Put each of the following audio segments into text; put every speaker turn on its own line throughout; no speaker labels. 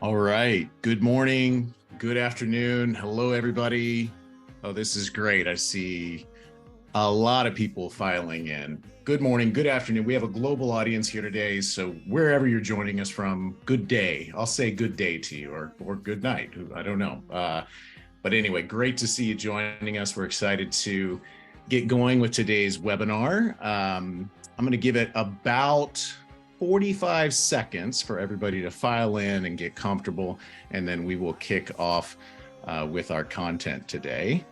All right. Good morning. Good afternoon. Hello, everybody. Oh, this is great. I see a lot of people filing in. Good morning. Good afternoon. We have a global audience here today. So wherever you're joining us from, good day. I'll say good day to you or good night. I don't know. But anyway, great to see you joining us. We're excited to get going with today's webinar. I'm going to give it about 45 seconds for everybody to file in and get comfortable, and then we will kick off with our content today.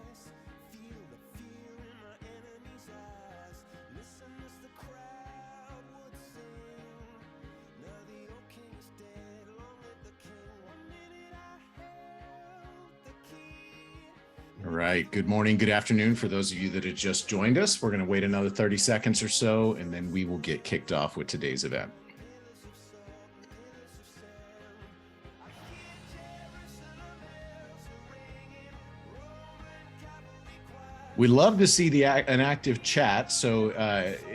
All right, good morning, good afternoon for those of you that have just joined us. We're going to wait another 30 seconds or so, and then we will get kicked off with today's event. We love to see an active chat. So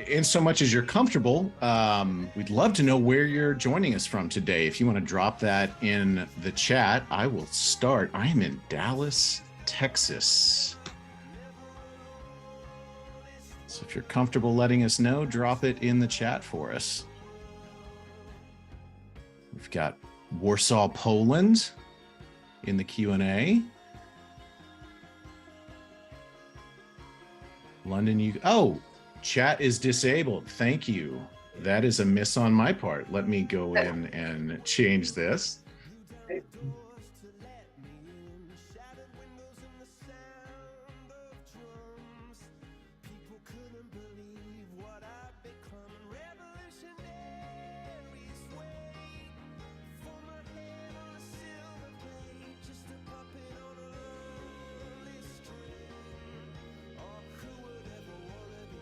in so much as you're comfortable, we'd love to know where you're joining us from today. If you want to drop that in the chat, I will start. I am in Dallas, Texas. So if you're comfortable letting us know, drop it in the chat for us. We've got Warsaw, Poland in the Q&A. London, oh, chat is disabled. Thank you. That is a miss on my part. Let me go in and change this.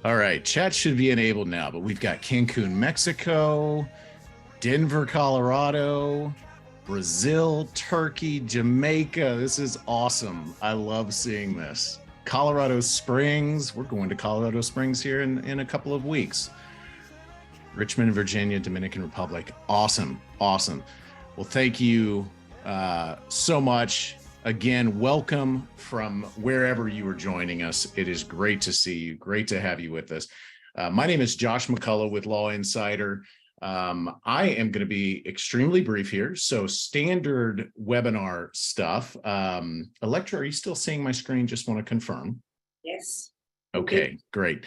All right, chat should be enabled now, but we've got Cancun, Mexico, Denver, Colorado, Brazil, Turkey, Jamaica. This is awesome. I love seeing this. Colorado Springs. We're going to Colorado Springs here in a couple of weeks. Richmond, Virginia, Dominican Republic. Awesome, awesome. Well, thank you so much. Again, welcome from wherever you are joining us. It is great to see you. Great to have you with us. My name is Josh McCullough with Law Insider. I am going to be extremely brief here. So standard webinar stuff. Electra, are you still seeing my screen? Just want to confirm.
Yes.
Okay, great.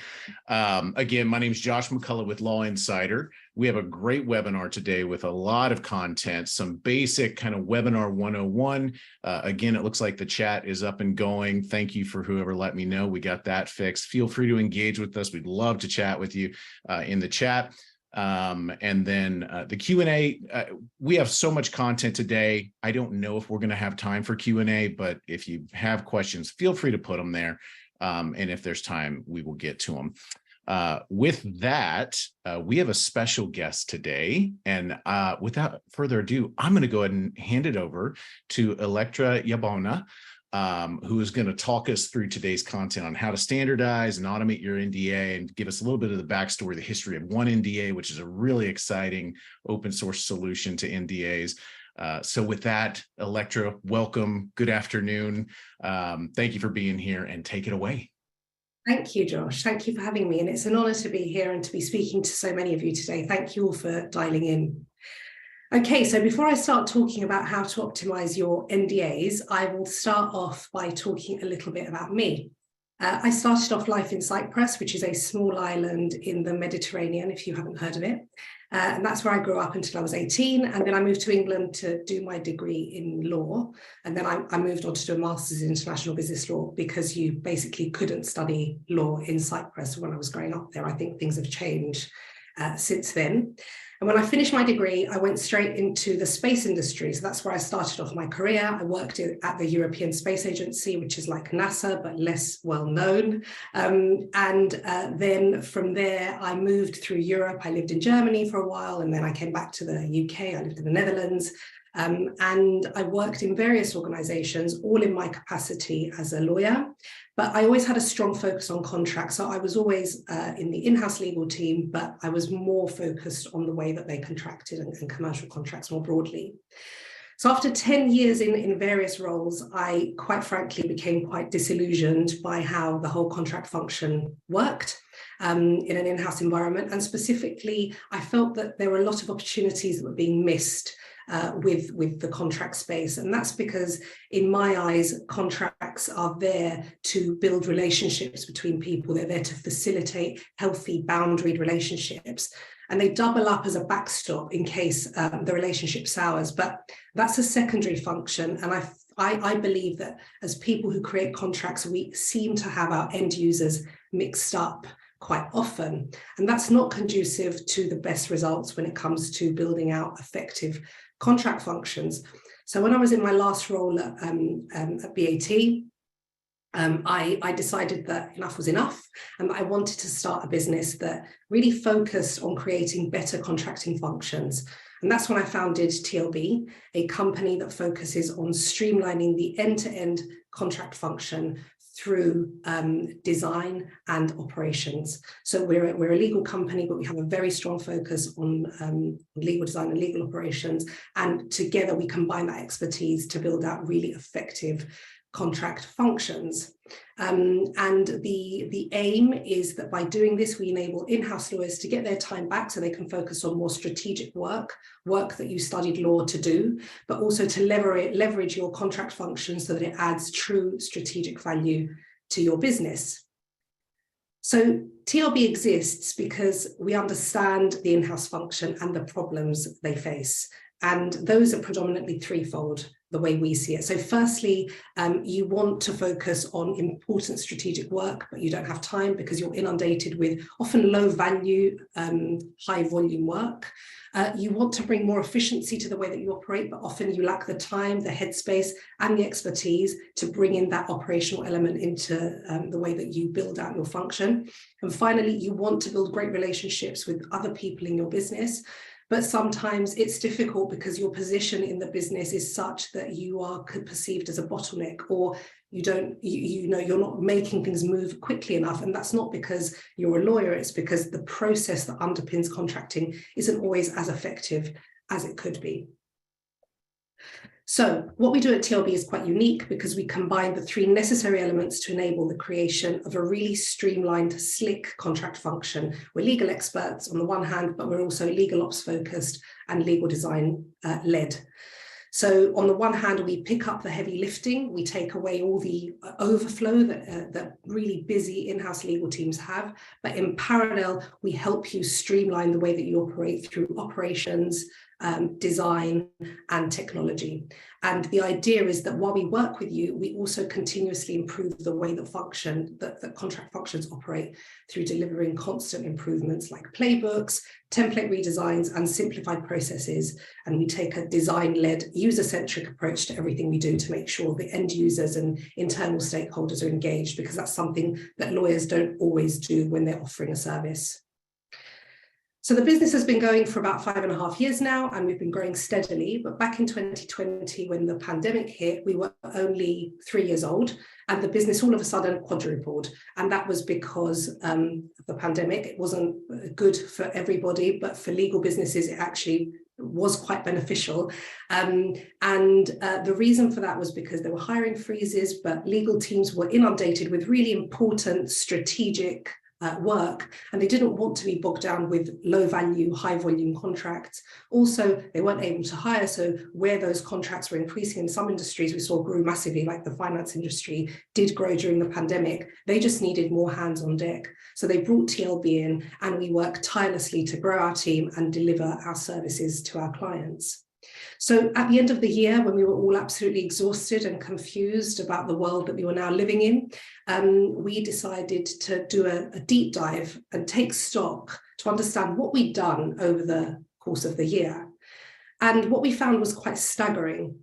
Again, my name is Josh McCullough with Law Insider. We have a great webinar today with a lot of content, some basic kind of webinar 101. Again, it looks like the chat is up and going. Thank you for whoever let me know. We got that fixed. Feel free to engage with us. We'd love to chat with you in the chat. And then the Q&A, we have so much content today. I don't know if we're going to have time for Q&A, but if you have questions, feel free to put them there. And if there's time, we will get to them. With that, we have a special guest today. And without further ado, I'm going to go ahead and hand it over to Electra Japonas, who is going to talk us through today's content on how to standardize and automate your NDA and give us a little bit of the backstory, the history of oneNDA, which is a really exciting open source solution to NDAs. So with that, Electra, welcome. Good afternoon. Thank you for being here and take it away.
Thank you, Josh. Thank you for having me. And it's an honor to be here and to be speaking to so many of you today. Thank you all for dialing in. Okay, so before I start talking about how to optimize your NDAs, I will start off by talking a little bit about me. I started off life in Cyprus, which is a small island in the Mediterranean, if you haven't heard of it. And that's where I grew up until I was 18. And then I moved to England to do my degree in law. And then I moved on to do a master's in international business law because you basically couldn't study law in Cyprus when I was growing up there. I think things have changed since then. And when I finished my degree, I went straight into the space industry. So that's where I started off my career. I worked at the European Space Agency, which is like NASA, but less well known. Then from there, I moved through Europe. I lived in Germany for a while, and then I came back to the UK. I lived in the Netherlands. And I worked in various organizations, all in my capacity as a lawyer. But I always had a strong focus on contracts. So I was always in the in-house legal team, but I was more focused on the way that they contracted and commercial contracts more broadly. So after 10 years in various roles, I quite frankly became quite disillusioned by how the whole contract function worked in an in-house environment. And specifically, I felt that there were a lot of opportunities that were being missed with the contract space. And that's because, in my eyes, contracts are there to build relationships between people. They're there to facilitate healthy, boundaried relationships. And they double up as a backstop in case the relationship sours. But that's a secondary function. And I believe that as people who create contracts, we seem to have our end users mixed up quite often. And that's not conducive to the best results when it comes to building out effective contract functions. So when I was in my last role at BAT, I decided that enough was enough, and I wanted to start a business that really focused on creating better contracting functions. And that's when I founded TLB, a company that focuses on streamlining the end-to-end contract function through design and operations. So we're a legal company, but we have a very strong focus on legal design and legal operations. And together we combine that expertise to build out really effective contract functions. And the aim is that by doing this, we enable in-house lawyers to get their time back so they can focus on more strategic work that you studied law to do, but also to leverage your contract function so that it adds true strategic value to your business. So TLB exists because we understand the in-house function and the problems they face. And those are predominantly threefold, the way we see it. So firstly, you want to focus on important strategic work, but you don't have time because you're inundated with often low value, high volume work. You want to bring more efficiency to the way that you operate, but often you lack the time, the headspace, and the expertise to bring in that operational element into the way that you build out your function. And finally, you want to build great relationships with other people in your business. But sometimes it's difficult because your position in the business is such that you are perceived as a bottleneck, or you're not making things move quickly enough. And that's not because you're a lawyer, it's because the process that underpins contracting isn't always as effective as it could be. So what we do at TLB is quite unique because we combine the three necessary elements to enable the creation of a really streamlined, slick contract function. We're legal experts on the one hand, but we're also legal ops focused and legal design led. So on the one hand, we pick up the heavy lifting, we take away all the overflow that really busy in-house legal teams have, but in parallel, we help you streamline the way that you operate through operations, design and technology. And the idea is that while we work with you, we also continuously improve the way that contract functions operate through delivering constant improvements like playbooks, template redesigns, and simplified processes. And we take a design-led, user-centric approach to everything we do to make sure the end users and internal stakeholders are engaged, because that's something that lawyers don't always do when they're offering a service. So the business has been going for about 5.5 years now, and we've been growing steadily. But back in 2020, when the pandemic hit, we were only 3 years old, and the business all of a sudden quadrupled. And that was because of the pandemic. It wasn't good for everybody, but for legal businesses, it actually was quite beneficial. The reason for that was because there were hiring freezes, but legal teams were inundated with really important strategic work, and they didn't want to be bogged down with low value, high volume contracts. Also, they weren't able to hire. So where those contracts were increasing in some industries, we saw grew massively, like the finance industry did grow during the pandemic. They just needed more hands on deck. So they brought TLB in, and we worked tirelessly to grow our team and deliver our services to our clients. So at the end of the year, when we were all absolutely exhausted and confused about the world that we were now living in, we decided to do a deep dive and take stock to understand what we'd done over the course of the year. And what we found was quite staggering.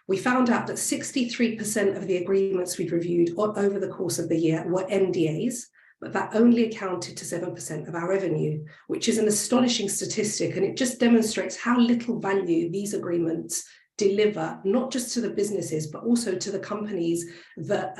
We found out that 63% of the agreements we'd reviewed over the course of the year were NDAs, but that only accounted to 7% of our revenue, which is an astonishing statistic. And it just demonstrates how little value these agreements deliver, not just to the businesses, but also to the companies that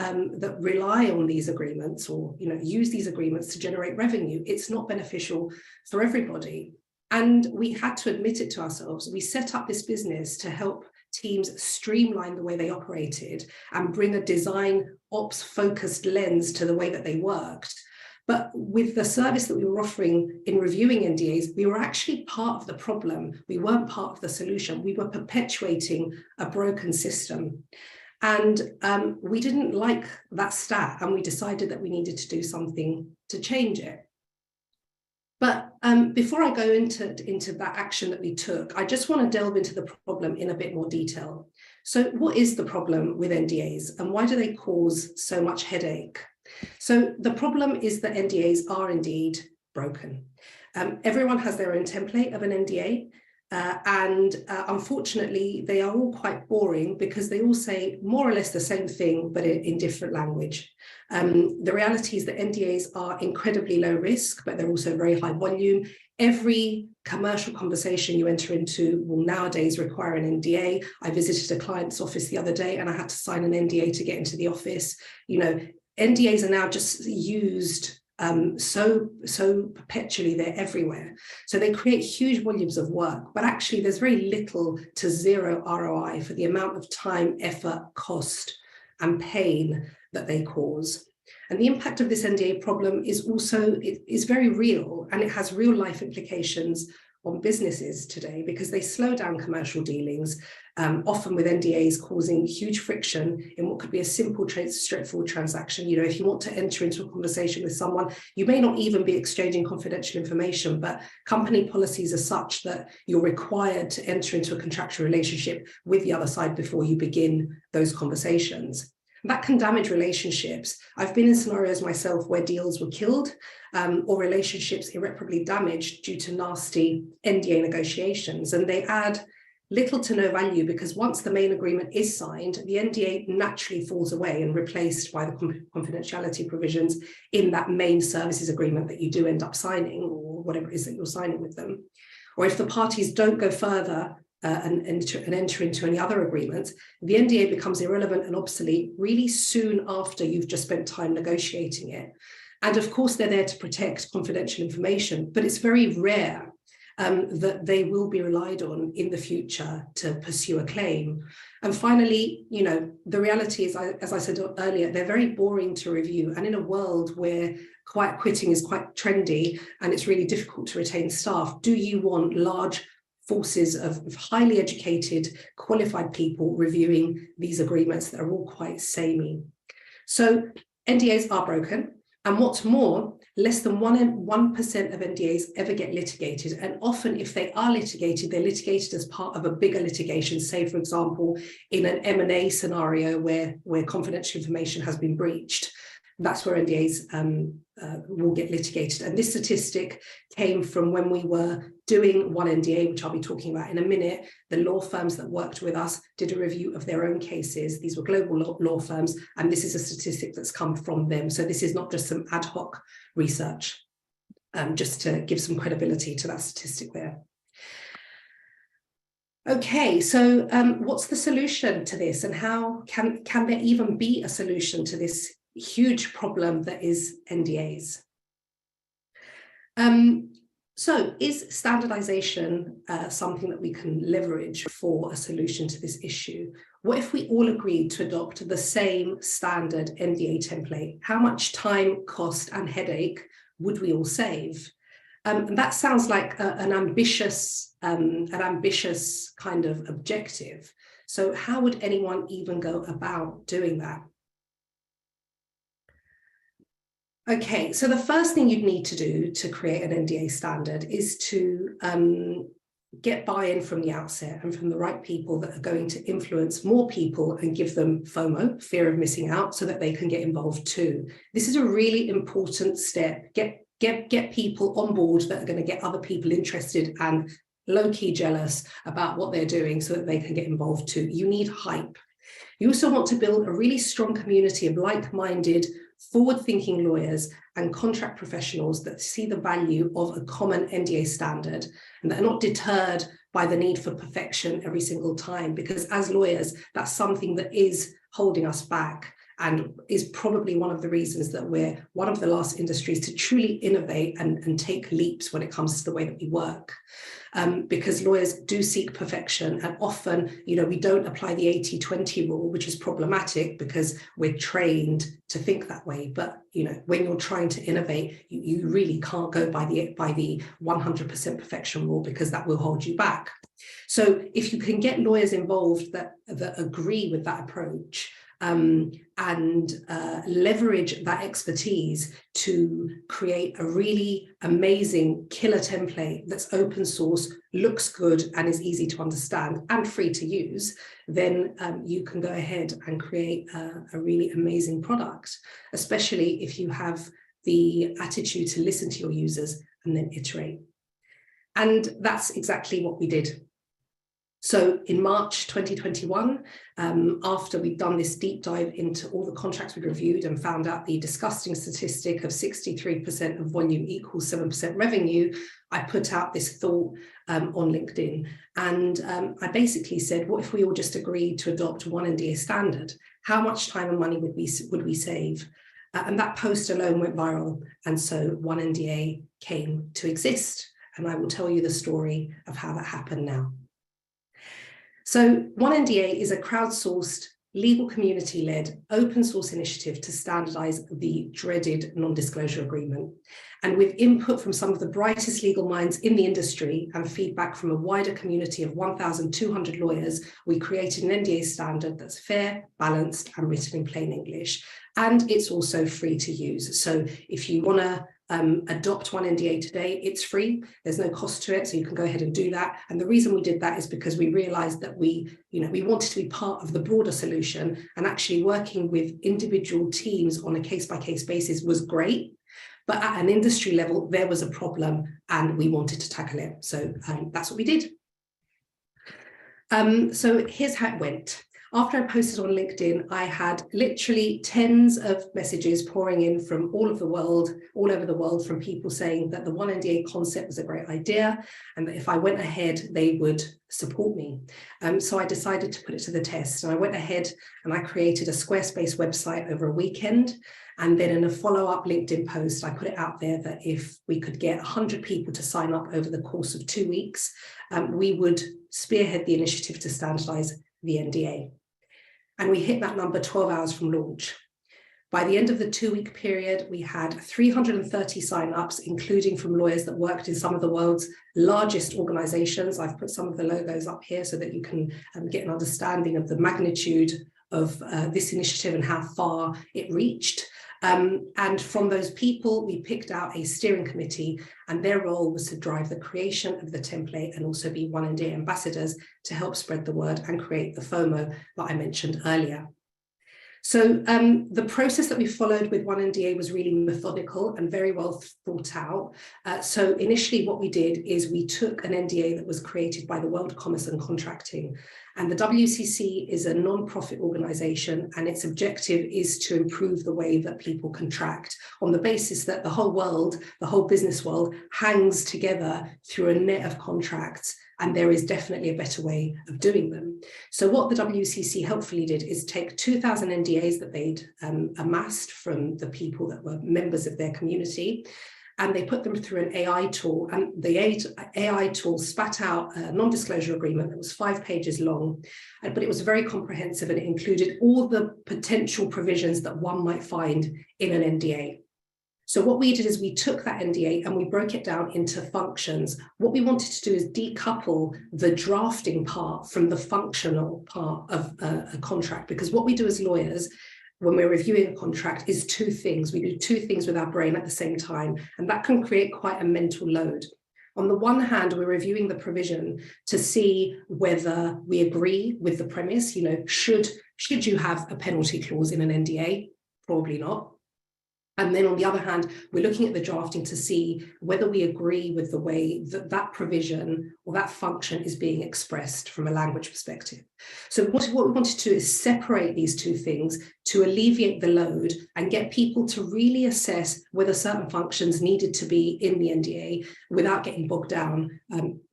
rely on these agreements, or use these agreements to generate revenue. It's not beneficial for everybody. And we had to admit it to ourselves. We set up this business to help teams streamline the way they operated and bring a design ops focused lens to the way that they worked. But with the service that we were offering in reviewing NDAs, we were actually part of the problem. We weren't part of the solution. We were perpetuating a broken system. And we didn't like that stat, and we decided that we needed to do something to change it. But before I go into that action that we took, I just want to delve into the problem in a bit more detail. So what is the problem with NDAs, and why do they cause so much headache? So the problem is that NDAs are indeed broken. Everyone has their own template of an NDA, and unfortunately, they are all quite boring because they all say more or less the same thing, but in different language. The reality is that NDAs are incredibly low risk, but they're also very high volume. Every commercial conversation you enter into will nowadays require an NDA. I visited a client's office the other day and I had to sign an NDA to get into the office. You know, NDAs are now just used so perpetually, they're everywhere. So they create huge volumes of work, but actually there's very little to zero ROI for the amount of time, effort, cost, and pain that they cause. And the impact of this NDA problem is very real, and it has real life implications on businesses today because they slow down commercial dealings, often with NDAs causing huge friction in what could be a simple, straightforward transaction. You know, if you want to enter into a conversation with someone, you may not even be exchanging confidential information, but company policies are such that you're required to enter into a contractual relationship with the other side before you begin those conversations. That can damage relationships. I've been in scenarios myself where deals were killed or relationships irreparably damaged due to nasty NDA negotiations, and they add little to no value because once the main agreement is signed, the NDA naturally falls away and replaced by the confidentiality provisions in that main services agreement that you do end up signing, or whatever it is that you're signing with them. Or if the parties don't go further and enter into any other agreements, the NDA becomes irrelevant and obsolete really soon after you've just spent time negotiating it. And of course, they're there to protect confidential information, but it's very rare that they will be relied on in the future to pursue a claim. And finally, you know, the reality is, as I said earlier, they're very boring to review. And in a world where quiet quitting is quite trendy and it's really difficult to retain staff, do you want large forces of highly educated, qualified people reviewing these agreements that are all quite samey? So NDAs are broken. And what's more, less than 1% of NDAs ever get litigated. And often if they are litigated, they're litigated as part of a bigger litigation, say, for example, in an M&A scenario where confidential information has been breached. That's where NDAs will get litigated. And this statistic came from when we were doing oneNDA, which I'll be talking about in a minute. The law firms that worked with us did a review of their own cases. These were global law firms, and this is a statistic that's come from them. So this is not just some ad hoc research, just to give some credibility to that statistic there. Okay, so what's the solution to this, and how can there even be a solution to this huge problem that is NDAs? So is standardization something that we can leverage for a solution to this issue? What if we all agreed to adopt the same standard NDA template? How much time, cost, and headache would we all save? And that sounds like an ambitious kind of objective. So how would anyone even go about doing that? Okay, so the first thing you'd need to do to create an NDA standard is to get buy-in from the outset and from the right people that are going to influence more people and give them FOMO, fear of missing out, so that they can get involved too. This is a really important step. Get people on board that are going to get other people interested and low-key jealous about what they're doing so that they can get involved too. You need hype. You also want to build a really strong community of like-minded, forward-thinking lawyers and contract professionals that see the value of a common NDA standard and that are not deterred by the need for perfection every single time, because as lawyers, that's something that is holding us back. and is probably one of the reasons that we're one of the last industries to truly innovate and take leaps when it comes to the way that we work. Because lawyers do seek perfection, and often, we don't apply the 80-20 rule, which is problematic because we're trained to think that way. But when you're trying to innovate, you really can't go by the 100% perfection rule, because that will hold you back. So if you can get lawyers involved that agree with that approach, and leverage that expertise to create a really amazing killer template that's open source, looks good, and is easy to understand and free to use, then you can go ahead and create a really amazing product, especially if you have the attitude to listen to your users and then iterate. And that's exactly what we did. So in March 2021, after we'd done this deep dive into all the contracts we'd reviewed and found out the disgusting statistic of 63% of volume equals 7% revenue, I put out this thought on LinkedIn. And I basically said, what if we all just agreed to adopt oneNDA standard? How much time and money would we save? And that post alone went viral. And so oneNDA came to exist. And I will tell you the story of how that happened now. So oneNDA is a crowdsourced, legal community-led, open source initiative to standardize the dreaded non-disclosure agreement. And with input from some of the brightest legal minds in the industry and feedback from a wider community of 1,200 lawyers, we created an NDA standard that's fair, balanced, and written in plain English. And it's also free to use. So if you want to adopt oneNDA today, it's free. There's no cost to it, so you can go ahead and do that. And the reason we did that is because we realized that we wanted to be part of the broader solution, and actually working with individual teams on a case-by-case basis was great. But at an industry level, there was a problem and we wanted to tackle it. So that's what we did. So here's how it went. After I posted on LinkedIn, I had literally tens of messages pouring in from all over the world, from people saying that the oneNDA concept was a great idea and that if I went ahead, they would support me. So I decided to put it to the test, and I went ahead and I created a Squarespace website over a weekend. And then in a follow-up LinkedIn post, I put it out there that if we could get 100 people to sign up over the course of 2 weeks, we would spearhead the initiative to standardize the NDA. And we hit that number 12 hours from launch. By the end of the 2-week period, we had 330 signups, including from lawyers that worked in some of the world's largest organizations. I've put some of the logos up here so that you can get an understanding of the magnitude of this initiative and how far it reached. And from those people, we picked out a steering committee, and their role was to drive the creation of the template and also be oneNDA ambassadors to help spread the word and create the FOMO that I mentioned earlier. So the process that we followed with oneNDA was really methodical and very well thought out. So initially what we did is we took an NDA that was created by the World Commerce and Contracting. And the WCC is a non-profit organization, and its objective is to improve the way that people contract on the basis that the whole world, the whole business world, hangs together through a net of contracts, and there is definitely a better way of doing them. So what the WCC helpfully did is take 2,000 NDAs that they'd amassed from the people that were members of their community, and they put them through an AI tool, and the AI tool spat out a non-disclosure agreement that was 5 pages long, but it was very comprehensive, and it included all the potential provisions that one might find in an NDA. So what we did is we took that NDA and we broke it down into functions. What we wanted to do is decouple the drafting part from the functional part of a contract, because what we do as lawyers when we're reviewing a contract is 2 things. We do 2 things with our brain at the same time, and that can create quite a mental load. On the one hand, we're reviewing the provision to see whether we agree with the premise. Should you have a penalty clause in an NDA? Probably not. And then on the other hand, we're looking at the drafting to see whether we agree with the way that that provision or that function is being expressed from a language perspective. So what we wanted to do is separate these 2 things to alleviate the load and get people to really assess whether certain functions needed to be in the NDA without getting bogged down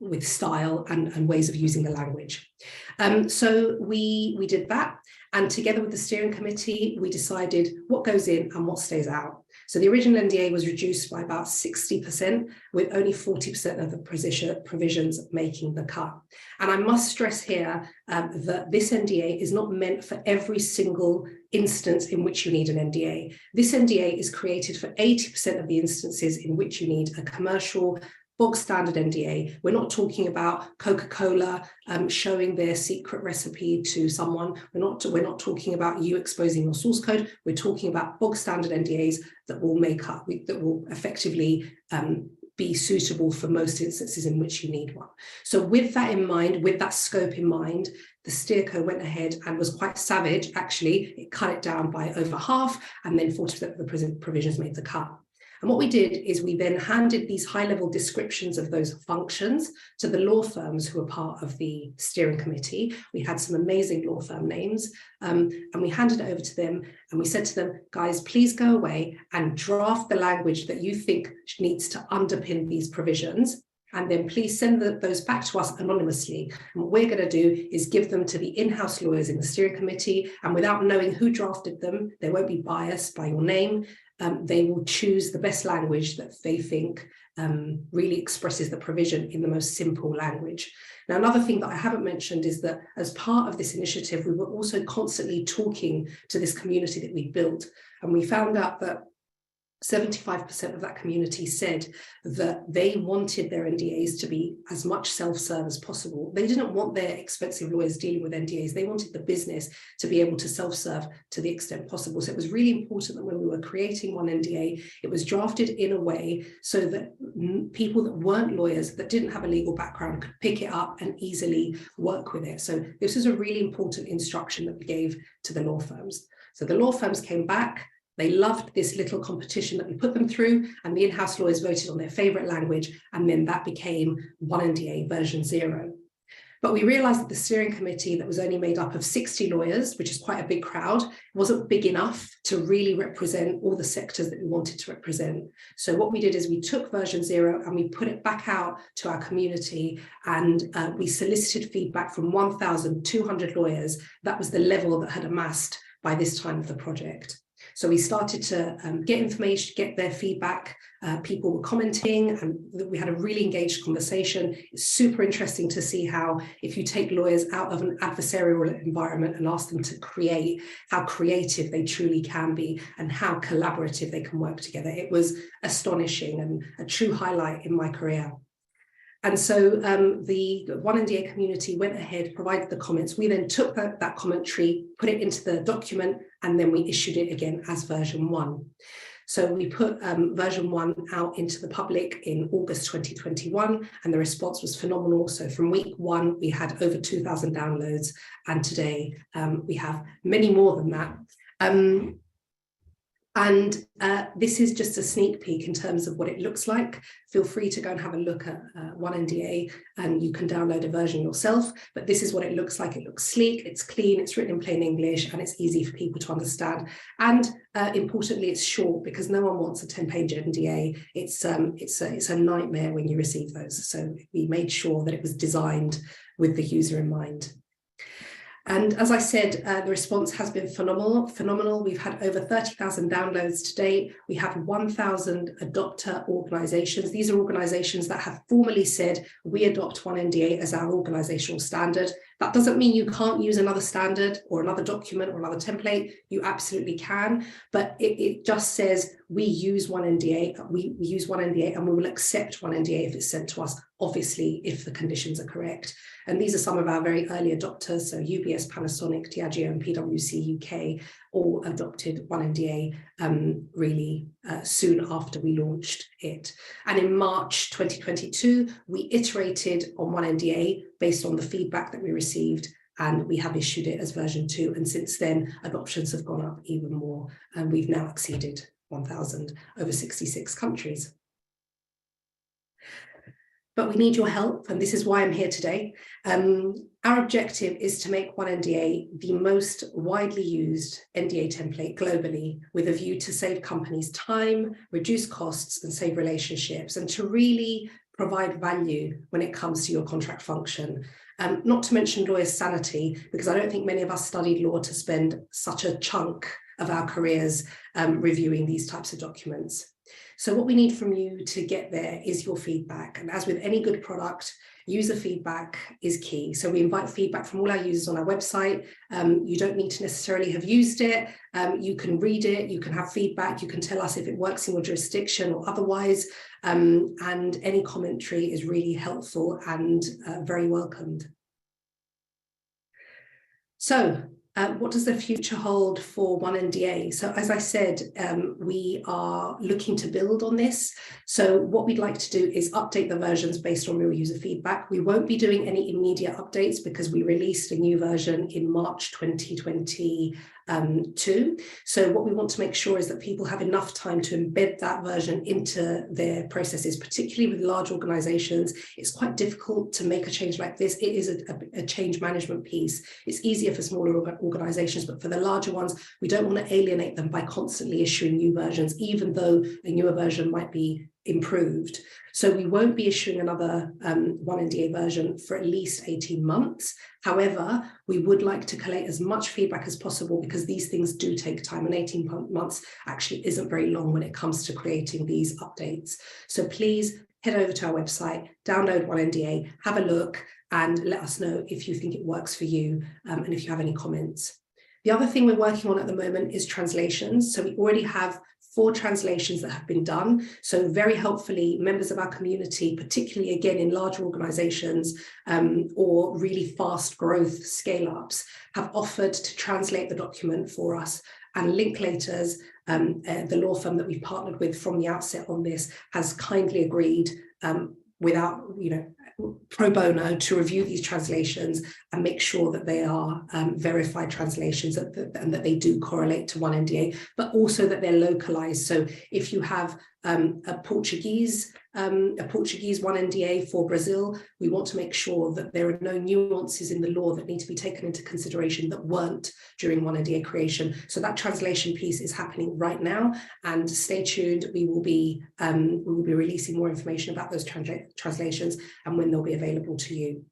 with style and ways of using the language. So we did that. And together with the steering committee, we decided what goes in and what stays out. So the original NDA was reduced by about 60%, with only 40% of the provisions making the cut. And I must stress here that this NDA is not meant for every single instance in which you need an NDA. This NDA is created for 80% of the instances in which you need a commercial bog standard NDA. We're not talking about Coca-Cola showing their secret recipe to someone. We're not talking about you exposing your source code. We're talking about bog standard NDAs that will that will effectively be suitable for most instances in which you need one. So with that in mind, with that scope in mind, the Steerco went ahead and was quite savage. Actually, it cut it down by over half, and then 40% of the provisions made the cut. And what we did is we then handed these high-level descriptions of those functions to the law firms who were part of the steering committee. We had some amazing law firm names, and we handed it over to them, and we said to them, guys, please go away and draft the language that you think needs to underpin these provisions, and then please send those back to us anonymously. And what we're going to do is give them to the in-house lawyers in the steering committee, and without knowing who drafted them, they won't be biased by your name. They will choose the best language that they think really expresses the provision in the most simple language. Now, another thing that I haven't mentioned is that as part of this initiative, we were also constantly talking to this community that we built, and we found out that 75% of that community said that they wanted their NDAs to be as much self-serve as possible. They didn't want their expensive lawyers dealing with NDAs. They wanted the business to be able to self-serve to the extent possible. So it was really important that when we were creating oneNDA, it was drafted in a way so that people that weren't lawyers, that didn't have a legal background, could pick it up and easily work with it. So this is a really important instruction that we gave to the law firms. So the law firms came back. They loved this little competition that we put them through, and the in-house lawyers voted on their favorite language, and then that became oneNDA version 0. But we realized that the steering committee that was only made up of 60 lawyers, which is quite a big crowd, wasn't big enough to really represent all the sectors that we wanted to represent. So what we did is we took version 0 and we put it back out to our community, and we solicited feedback from 1,200 lawyers. That was the level that had amassed by this time of the project. So we started to get information, get their feedback. People were commenting, and we had a really engaged conversation. It's super interesting to see how, if you take lawyers out of an adversarial environment and ask them to create, how creative they truly can be and how collaborative they can work together. It was astonishing and a true highlight in my career. And so the oneNDA community went ahead, provided the comments. We then took that commentary, put it into the document, and then we issued it again as version 1. So we put version 1 out into the public in August 2021, and the response was phenomenal. So from week 1, we had over 2,000 downloads, and today we have many more than that. And this is just a sneak peek in terms of what it looks like. Feel free to go and have a look at oneNDA, and you can download a version yourself. But this is what it looks like. It looks sleek, it's clean, it's written in plain English, and it's easy for people to understand. And importantly, it's short, because no one wants a 10-page NDA. It's a nightmare when you receive those. So we made sure that it was designed with the user in mind. And as I said, the response has been phenomenal. We've had over 30,000 downloads to date. We have 1,000 adopter organizations. These are organizations that have formally said, we adopt oneNDA as our organizational standard. That doesn't mean you can't use another standard or another document or another template. You absolutely can, but it just says we use oneNDA, we use oneNDA, and we will accept oneNDA if it's sent to us, obviously, if the conditions are correct. And these are some of our very early adopters. So UBS, Panasonic, Diageo, and PwC UK all adopted oneNDA really soon after we launched it. And in March 2022, we iterated on oneNDA based on the feedback that we received, and we have issued it as version 2. And since then, adoptions have gone up even more, and we've now exceeded 1,000 over 66 countries. But we need your help, and this is why I'm here today. Our objective is to make oneNDA the most widely used NDA template globally, with a view to save companies time, reduce costs, and save relationships, and to really provide value when it comes to your contract function. not to mention lawyers' sanity, because I don't think many of us studied law to spend such a chunk of our careers reviewing these types of documents. So what we need from you to get there is your feedback. And as with any good product, user feedback is key. So we invite feedback from all our users on our website. You don't need to necessarily have used it. You can read it, you can have feedback, you can tell us if it works in your jurisdiction or otherwise. And any commentary is really helpful and very welcomed. So, what does the future hold for oneNDA? So as I said, we are looking to build on this. So what we'd like to do is update the versions based on real user feedback. We won't be doing any immediate updates because we released a new version in March 2022. So what we want to make sure is that people have enough time to embed that version into their processes, particularly with large organizations. It's quite difficult to make a change like this. It is a change management piece. It's easier for smaller organizations, but for the larger ones, we don't want to alienate them by constantly issuing new versions, even though a newer version might be improved. So we won't be issuing another oneNDA version for at least 18 months. However, we would like to collate as much feedback as possible because these things do take time, and 18 months actually isn't very long when it comes to creating these updates. So please head over to our website, download oneNDA, have a look, and let us know if you think it works for you and if you have any comments. The other thing we're working on at the moment is translations. So we already have 4 translations that have been done. So very helpfully, members of our community, particularly again in larger organizations or really fast growth scale-ups, have offered to translate the document for us. And Linklaters, the law firm that we've partnered with from the outset on this, has kindly agreed without, pro bono to review these translations and make sure that they are verified translations and that they do correlate to oneNDA, but also that they're localized. So if you have a Portuguese oneNDA for Brazil, we want to make sure that there are no nuances in the law that need to be taken into consideration that weren't during oneNDA creation. So that translation piece is happening right now, and stay tuned. We will be releasing more information about those translations and when they'll be available to you.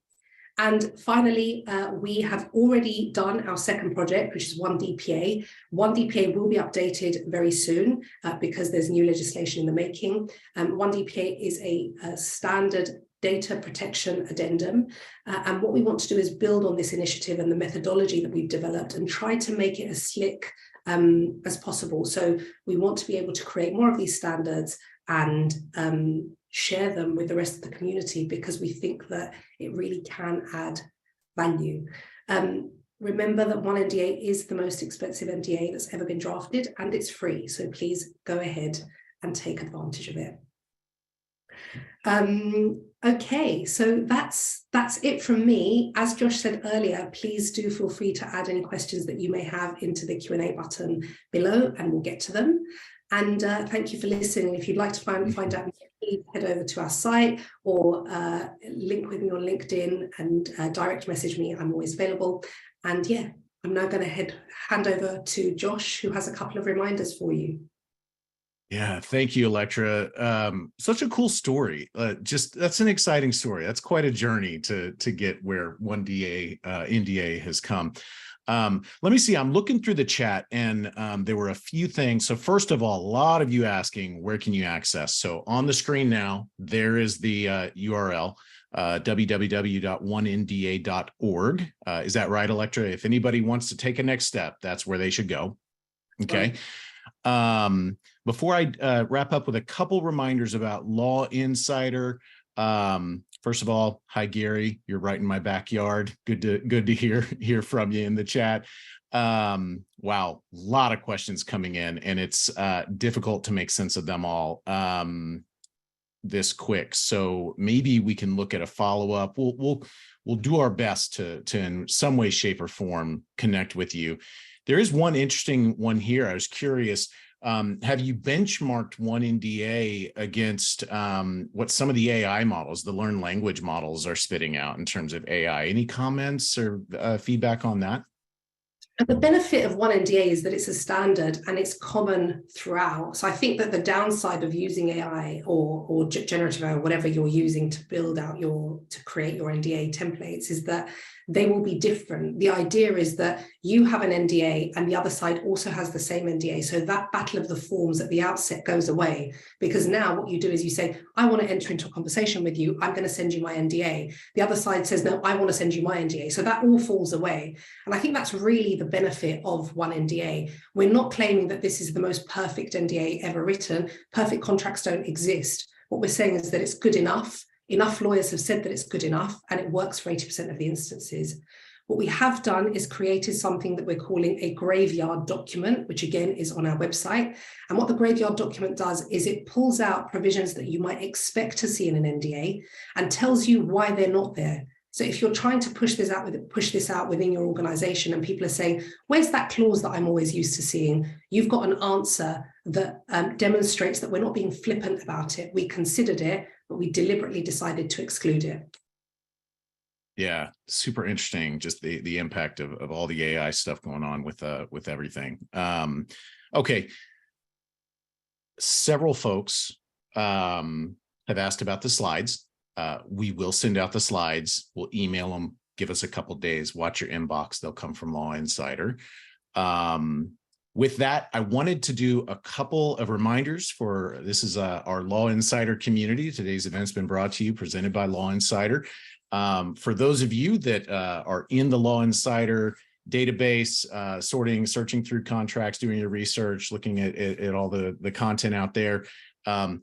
And finally, we have already done our second project, which is oneDPA. oneDPA will be updated very soon because there's new legislation in the making. oneDPA is a standard data protection addendum. And what we want to do is build on this initiative and the methodology that we've developed and try to make it as slick as possible. So we want to be able to create more of these standards and share them with the rest of the community because we think that it really can add value. Remember that oneNDA is the most expensive NDA that's ever been drafted, and it's free. So please go ahead and take advantage of it. Okay, so that's it from me. As Josh said earlier, please do feel free to add any questions that you may have into the Q&A button below, and we'll get to them. And thank you for listening. If you'd like to find out, please head over to our site or link with me on LinkedIn and direct message me. I'm always available. And yeah, I'm now going to hand over to Josh, who has a couple of reminders for you.
Yeah, thank you, Electra. Such a cool story. That's an exciting story. That's quite a journey to get where NDA has come. Let me see. I'm looking through the chat, and there were a few things. So first of all, a lot of you asking, where can you access? So on the screen now, there is the URL, www.onenda.org. Is that right, Electra? If anybody wants to take a next step, that's where they should go. Okay. Before I wrap up with a couple reminders about Law Insider. First of all, hi Gary, you're right in my backyard. Good to hear from you in the chat. Wow, a lot of questions coming in, and it's difficult to make sense of them all this quick. So maybe we can look at a follow-up. We'll do our best to in some way, shape, or form connect with you. There is one interesting one here. I was curious. Have you benchmarked oneNDA against what some of the AI models, the learned language models, are spitting out in terms of AI? Any comments or feedback on that?
And the benefit of oneNDA is that it's a standard and it's common throughout. So I think that the downside of using AI or generative AI, or whatever you're using to build out to create your NDA templates, is that they will be different. The idea is that you have an NDA and the other side also has the same NDA. So that battle of the forms at the outset goes away, because now what you do is you say, I want to enter into a conversation with you. I'm going to send you my NDA. The other side says, no, I want to send you my NDA. So that all falls away. And I think that's really the benefit of oneNDA. We're not claiming that this is the most perfect NDA ever written. Perfect contracts don't exist. What we're saying is that it's good enough. Enough lawyers have said that it's good enough, and it works for 80% of the instances. What we have done is created something that we're calling a graveyard document, which again is on our website. And what the graveyard document does is it pulls out provisions that you might expect to see in an NDA and tells you why they're not there. So if you're trying to push this out within your organization and people are saying, where's that clause that I'm always used to seeing? You've got an answer that demonstrates that we're not being flippant about it. We considered it, but we deliberately decided to exclude it.
Yeah, super interesting. Just the impact of all the AI stuff going on with everything. Okay. Several folks have asked about the slides. We will send out the slides. We'll email them. Give us a couple days. Watch your inbox. They'll come from Law Insider. With that, I wanted to do a couple of reminders for this is our Law Insider community. Today's event's been brought to you, presented by Law Insider. For those of you that are in the Law Insider database, searching through contracts, doing your research, looking at all the content out there,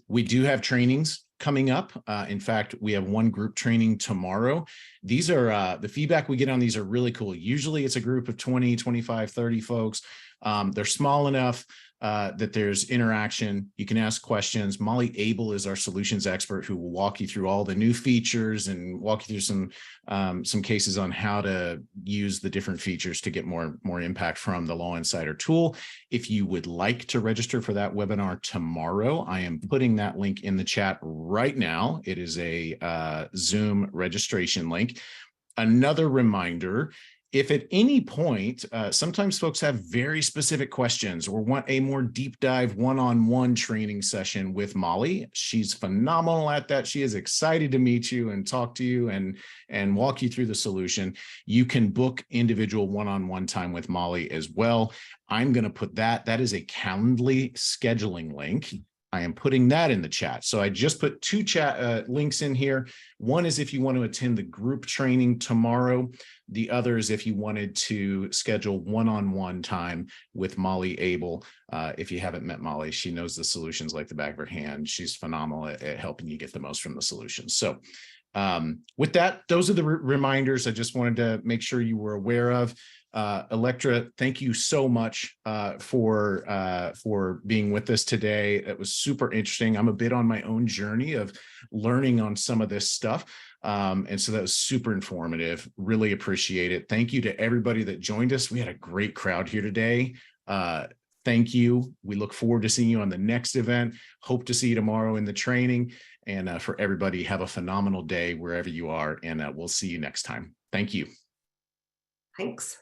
we do have trainings coming up. In fact, we have one group training tomorrow. These are the feedback we get on these are really cool. Usually it's a group of 20, 25, 30 folks. They're small enough that there's interaction. You can ask questions. Molly Abel is our solutions expert who will walk you through all the new features and walk you through some cases on how to use the different features to get more impact from the Law Insider tool. If you would like to register for that webinar tomorrow, I am putting that link in the chat right now. It is a Zoom registration link. Another reminder, if at any point, sometimes folks have very specific questions or want a more deep dive one-on-one training session with Molly, she's phenomenal at that. She is excited to meet you and talk to you and walk you through the solution. You can book individual one-on-one time with Molly as well. I'm going to put that is a Calendly scheduling link. I am putting that in the chat. So I just put two chat links in here. One is if you want to attend the group training tomorrow. The other is if you wanted to schedule one-on-one time with Molly Abel. If you haven't met Molly, she knows the solutions like the back of her hand. She's phenomenal at helping you get the most from the solutions. So with that, those are the reminders I just wanted to make sure you were aware of. Electra, thank you so much for being with us today. It was super interesting. I'm a bit on my own journey of learning on some of this stuff. And so that was super informative. Really appreciate it. Thank you to everybody that joined us. We had a great crowd here today. Thank you. We look forward to seeing you on the next event. Hope to see you tomorrow in the training. And for everybody, have a phenomenal day wherever you are. And we'll see you next time. Thank you.
Thanks.